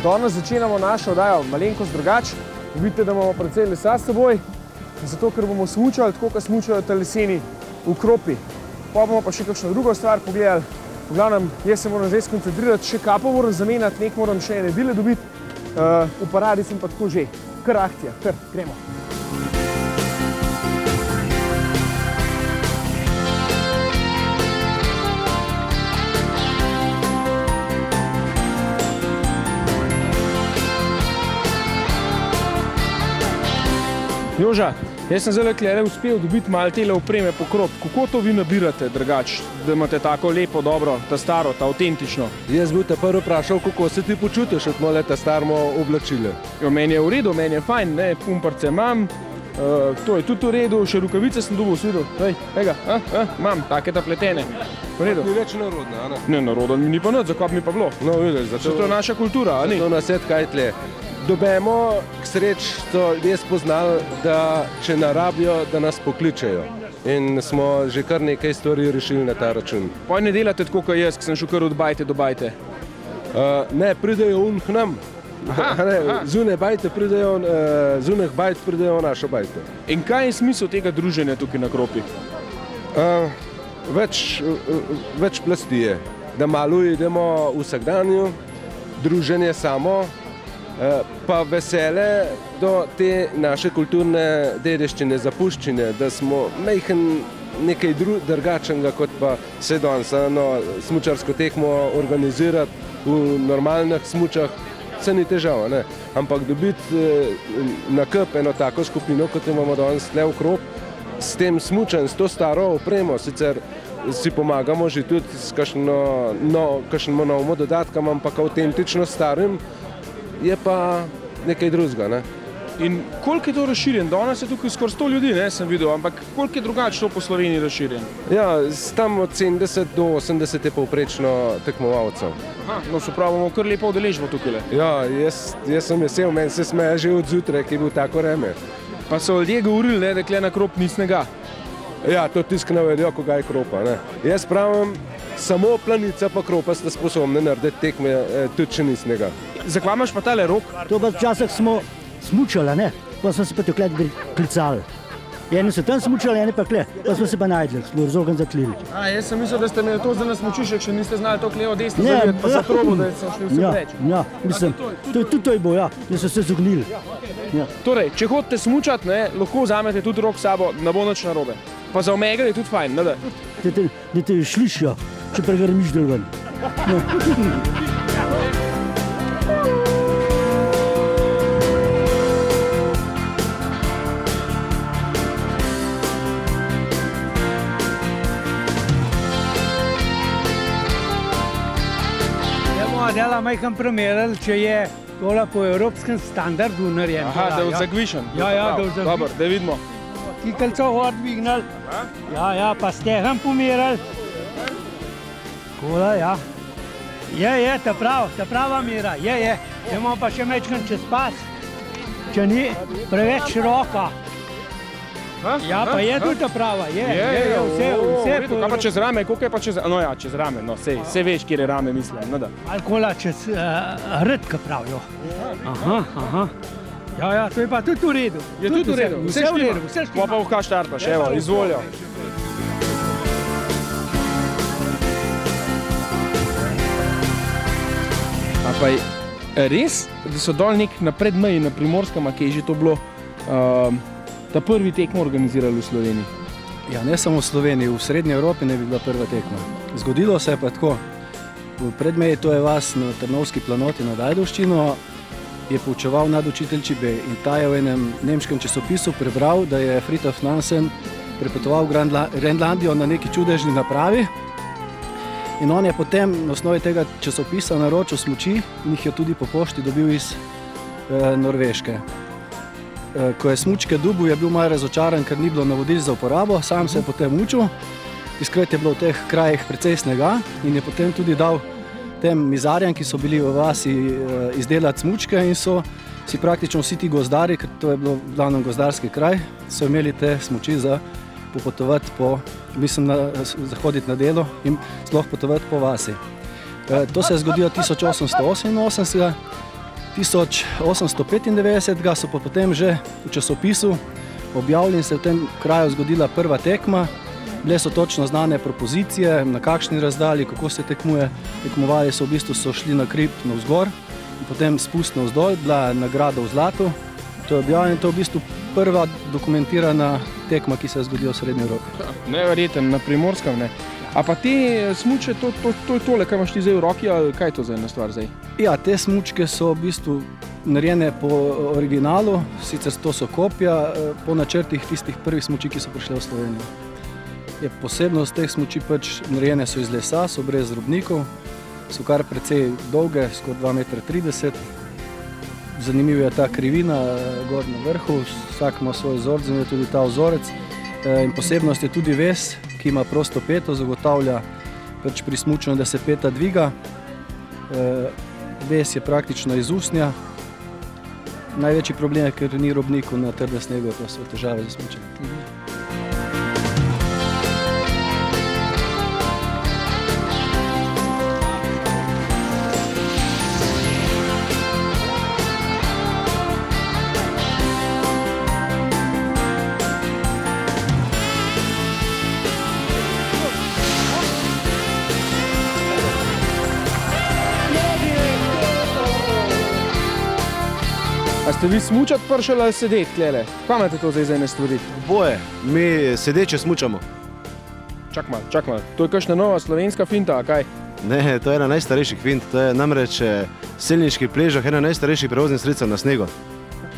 Danes začenjamo našo oddajo malenkost drugače. Vidite, da imamo precej lesa s seboj, zato ker bomo smučali tako, kot smučajo teleseni v Kropi. Pa bomo pa še kakšno drugo stvar pogledali. V glavnem, jaz se moram zdaj skoncentrirati, še kapo moram zamenjati, nek moram še ene dile dobiti. V paradi sem pa tako že. Kar akcija, kar, gremo. Joža, jaz sem zdaj tukaj uspel dobiti malo tele opreme po Krop. Kako to vi nabirate drugače, da imate tako lepo, dobro, ta staro, ta avtentično? Jaz bi te prvo vprašal, kako se ti počutiš, od mole ta starmo oblačile. Jo, meni je v redu, meni je fajn, ne, pumparce imam, to je tudi v redu, še rukavice sem dobil, si videl, tega, imam, take ta pletene. V redu. Ni več narodno, a ne? Ne, narodno ni pa nič, zakaj bi mi pa bilo? No, vidiš, zato je naša kultura, a ni? Zato nas je tkaj tle. Dobemo, k sreč so ljudje spoznali, da če narabijo, da nas pokličejo. In smo že kar nekaj stvari rešili na ta račun. Pa ne delate tako, kot jaz, ki sem šel kar od bajte do bajte? Ne, pridejo k nam. Zunaj bajte pridejo, zunaj bajt pridejo v našo bajto. In kaj je smisel tega druženja tukaj na Kropi? Več plasti je. Da malo idemo vsakdanju, druženje samo, pa vesele do te naše kulturne dediščine, zapuščine, da smo majhen nekaj drugačnega, kot pa se danes smučarsko tekmo organizirati v normalnih smučah, se ni težava, ne. Ampak dobiti na kup eno tako skupino, kot imamo danes tle v Krop, s tem smučanjem, s to staro opremo, sicer si pomagamo že tudi s kakšnim novim dodatkom, ampak avtentično starim, je pa nekaj drugega, ne. In koliko je to razširjen? Danes je tukaj skoraj 100 ljudi, ne, sem videl, ampak koliko je drugače to po Sloveniji razširjen? Ja, tam od 70 do 80 je povprečno tekmovalcev. No, se pravi, bomo kar lepo udeležbo tukaj. Ja, jaz sem vesel, meni se smeje že od zjutraj, ki je bil tako vreme. Pa so ljudje govorili, ne, da tukaj na Krop ni snega. Ja, to tisk ne vedo, koga je Kropa, ne. Jaz pravim, samo Planica pa Kropa sta sposobni narediti tekme, tudi če ni snega. Zakaj imaš pa tale rok? To pa včasih smo smučali, ne? Pa smo se pa tukaj klicali. Eni so tam smučali, eni pa kle. Pa smo se pa najdli, smo rozogen zaklili. Jaz sem mislil, da ste imeli to za nas smučišek, še niste znali to levo desno zavijati, pa za probo, da so šli vse preč. Ja, mislim, tudi to je bo, ja, da so se zognili. Torej, če hodite smučati, ne, lahko vzamete tudi rok s sabo, ne bo nič narobe. Pa za omega je tudi fajn, ne da? Da te šlišijo, če pregrmiš del ven. Dela majhen primerjal, če je tole po evropskem standardu narejen. Aha, da je vzagvišen. Ja, da je vzagvišen. Dobro, da vidimo. Kikelco gor dvignali. Ja, pa stehen pomerali. Kola, ja. Je, ta prava mera, je. Imamo pa še mečkan čez pas, če ni preveč široka. Ja, pa je tudi ta prava, je, vse. Kaj pa čez rame, koliko je pa čez rame? No ja, čez rame, no, sej veš, kjer je rame, mislim, ne da. Ali kola čez redka pravijo. Aha. Ja, to je pa tudi v redu. Je tudi v redu, vse štima. Pa pa v kaj štartaš, evo, izvoljo. A pa je res, da so dol nek na predmeji na Primorskem, ki je že to bilo, ta prvi tekmo organizirali v Sloveniji? Ja, ne samo v Sloveniji, v Srednji Evropi ne bi bila prva tekma. Zgodilo se je pa tako. V predmeji, to je vas na Trnovski planoti nad Ajdovščino, je poučeval nadučitelj Čibe in ta je v enem nemškem časopisu prebral, da je Fridtjof Nansen prepotoval v Grenlandijo na neki čudežni napravi in on je potem na osnovi tega časopisa naročil smuči in jih je tudi po pošti dobil iz Norveške. Ko je smučke dobil, je bil malo razočaran, ker ni bilo navodil za uporabo, sam se je potem učil. Tiskrat je bilo v teh krajih precej snega in je potem tudi dal tem mizarjem, ki so bili v vasi izdelati smučke in so si praktično vsi ti gozdari, ker to je bilo v glavnem gozdarski kraj, so imeli te smuči za popotovati zahoditi na delo in sploh potovati po vasi. To se je zgodilo 1888 1895 so pa potem že v časopisu objavili in se v tem kraju zgodila prva tekma. Bile so točno znane propozicije, na kakšni razdalji, kako se tekmuje. Tekmovali so so šli na hrib navzgor in potem spust navzdol, bila nagrada v zlatu. To je objavljeno, to je v bistvu prva dokumentirana tekma, ki se je zgodila v Srednji Evropi. Neverjeten, na Primorskem, ne. A pa te smuče, to je tole, kaj imaš ti zdaj v roki, ali kaj je to za ena stvar zdaj? Ja, te smučke so v bistvu narejene po originalu, sicer to so kopija po načrtih tistih prvih smuči, ki so prišle v Slovenijo. Je posebnost teh smuči pač narejene so iz lesa, so brez robnikov, so kar precej dolge, skoraj 2,30 m. Zanimiv je ta krivina gor na vrhu, vsak ima svoj vzorec in je tudi ta vzorec. In posebnost je tudi vez, ki ima prosto peto, zagotavlja pač pri smučanju, da se peta dviga. Vez je praktično iz usnja. Največji problem je, ker ni robnikov na trdem snegu, to so težave za smučanje. A ste vi smučat prišli ali sedeti tlele? Kaj imate to zdaj za ene stvari? Boje, mi sedeče smučamo. Čak malo. To je kakšna nova slovenska finta, a kaj? Ne, to je ena najstarejših fint. To je namreč selniški pležah, ena najstarejših prevoznih sredstev na snegu.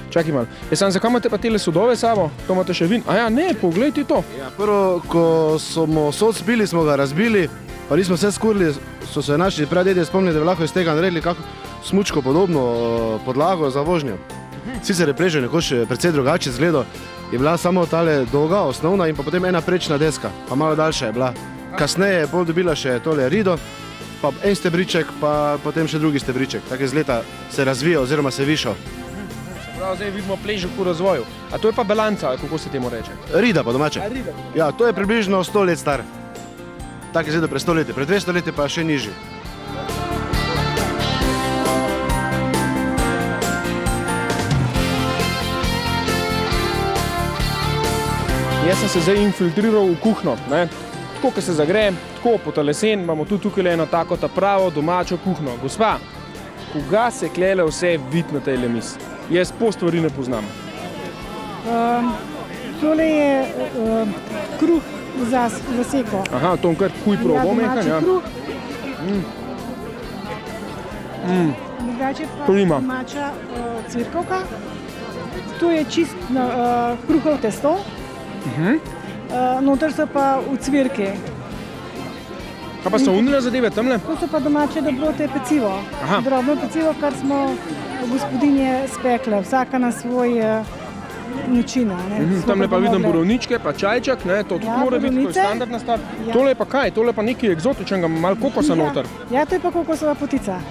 Čakaj malo. Zakaj imate pa tele sodove samo? To imate še vin? A ja, ne, poglejte to. Ja, prvo, ko smo sod spili, smo ga razbili, pa nismo vse skurili, so se naši pradedje spomnili, da bi lahko iz tega naredili kako smučko podobno podlago za vožnjo. Sicer je pleža nekoč precej drugače izgledal, je bila samo tale dolga, osnovna in pa potem ena prečna deska, pa malo daljša je bila. Kasneje je pol dobila še tole rido, pa en stebriček, pa potem še drugi stebriček. Tako iz leta se razvija oziroma se višal. Prav, zdaj vidimo pležo v razvoju. A to je pa balanca, kako se temu reče? Rida pa domače. Ja, to je približno 100 let star. Tak je zdaj pred 100 leti, pred 200 leti pa še nižji. Jaz sem se zdaj infiltriral v kuhno, ne. Tako, ko se zagre, tako po lesen, imamo tudi tukaj eno tako pravo domačo kuhno. Gospa, koga se klele vse vidi na tej mis? Jaz pol stvari ne poznam. Tole je kruh za seko. Aha, to kar kuj probo mehan, ja. Drugače pa domača cvirkovka. To je čist kruhov testo. Noter so pa v cvirki. Kaj pa so unile zadeve tamle? To so pa domače dobrote pecivo. Drobno pecivo, kar smo gospodinje spekle, vsaka na svoj način. Tamle pa vidim borovničke, pa čajček, to tudi mora biti, to je standardna stvar. Tole je pa kaj? Tole je pa nekaj eksotičnega, malo kokosa noter. Ja, to je pa kokosova potica.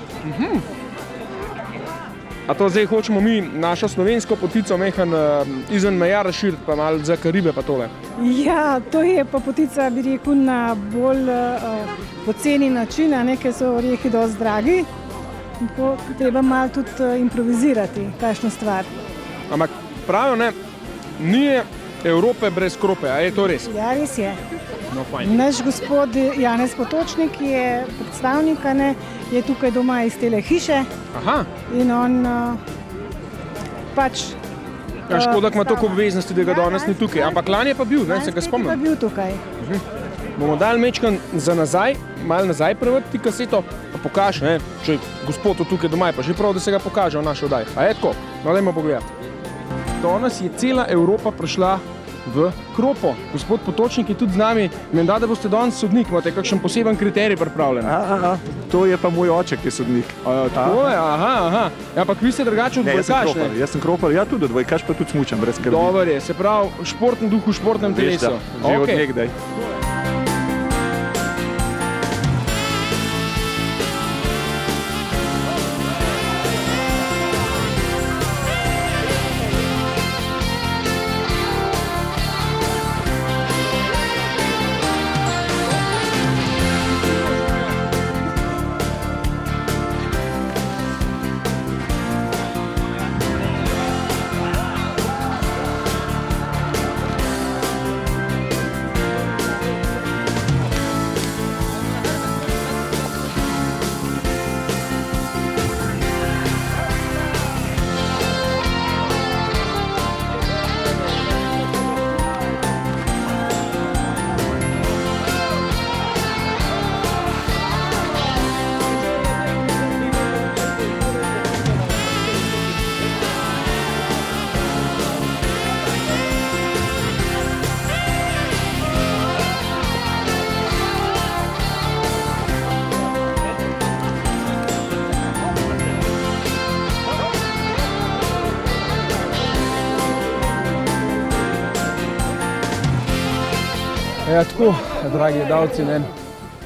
A to zdaj hočemo mi našo slovensko potico mehan izven meja razširiti, pa malo za Karibe pa tole? Ja, to je pa potica, bi rekel, na bolj poceni način, ker so orehi dosti dragi. Treba malo tudi improvizirati, kakšno stvar. Ampak pravijo, ne, ni Evrope brez krope, a je to res? Ja, res je. No, fajn. Naš gospod Janez Potočnik je predstavnik, je tukaj doma iz tele hiše. Aha. In on pač... Ja, škoda, ima toliko obveznosti, da ga danes ni tukaj, ampak lani je pa bil, se ga spomnim. Lani je pa bil tukaj. Bomo dali mečkan za nazaj, malo nazaj prevrti kaseto, pa pokaž, če gospod tukaj doma je pa že prav, da se ga pokaže v naši oddaji. A je tako? No, dajmo pogledati. Danes je cela Evropa prišla v kropo. Gospod Potočnik je tudi z nami. Menda, da boste danes sodnik, imate kakšen poseben kriterij pripravljen? To je pa moj oče, ki je sodnik. Tako je, aha. Ja, ampak vi ste drugače odbojkaš, ne? Jaz sem kropar, ja tudi odbojkaš, pa tudi smučam, brez skrbi. Dobar je, se pravi, športni duh v športnem telesu. Že od nekdaj. Ja, tako, dragi gledalci,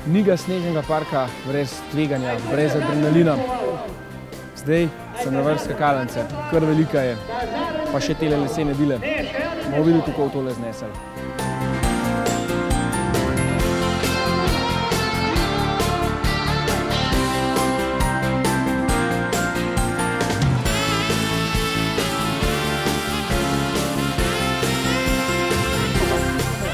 ni ga snežnega parka brez tveganja, brez adrenalina. Zdaj sem na vrh skakalnice, kar velika je, pa še tele lesene dile. Bomo videli, kako v tole znesel.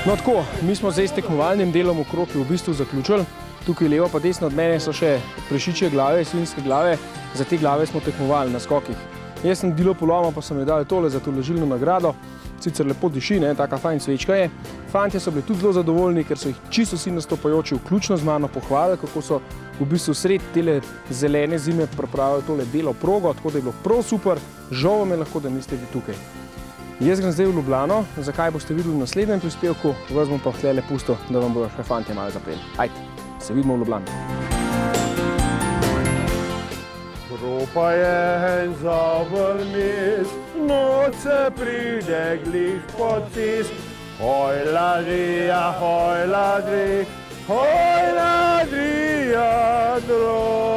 No tako, mi smo zdaj s tekmovalnim delom v Kropi v bistvu zaključili. Tukaj levo pa desno od mene so še prašičje glave, svinjske glave. Za te glave smo tekmovali na skokih. Jaz sem dilo poloma, pa so mi dali tole za to ležilno nagrado. Sicer lepo diši, taka fajn svečka je. Fantje so bili tudi zelo zadovoljni, ker so jih čisto vsi nastopajoči, vključno z mano, pohvalili, kako so v bistvu sred tele zelene zime pripravili tole belo progo, tako da je bilo prav super. Žal vam je lahko, da niste vi tukaj. Jaz grem zdaj v Ljubljano, zakaj boste videli v naslednjem prispevku, vas bom pa tlele pustil, da vam bojo še fantje malo zapeli. Ajde, se vidimo v Ljubljani. Kropa je en zabr mest, noč se pride glih pod cest. Hoj ladrija, drog.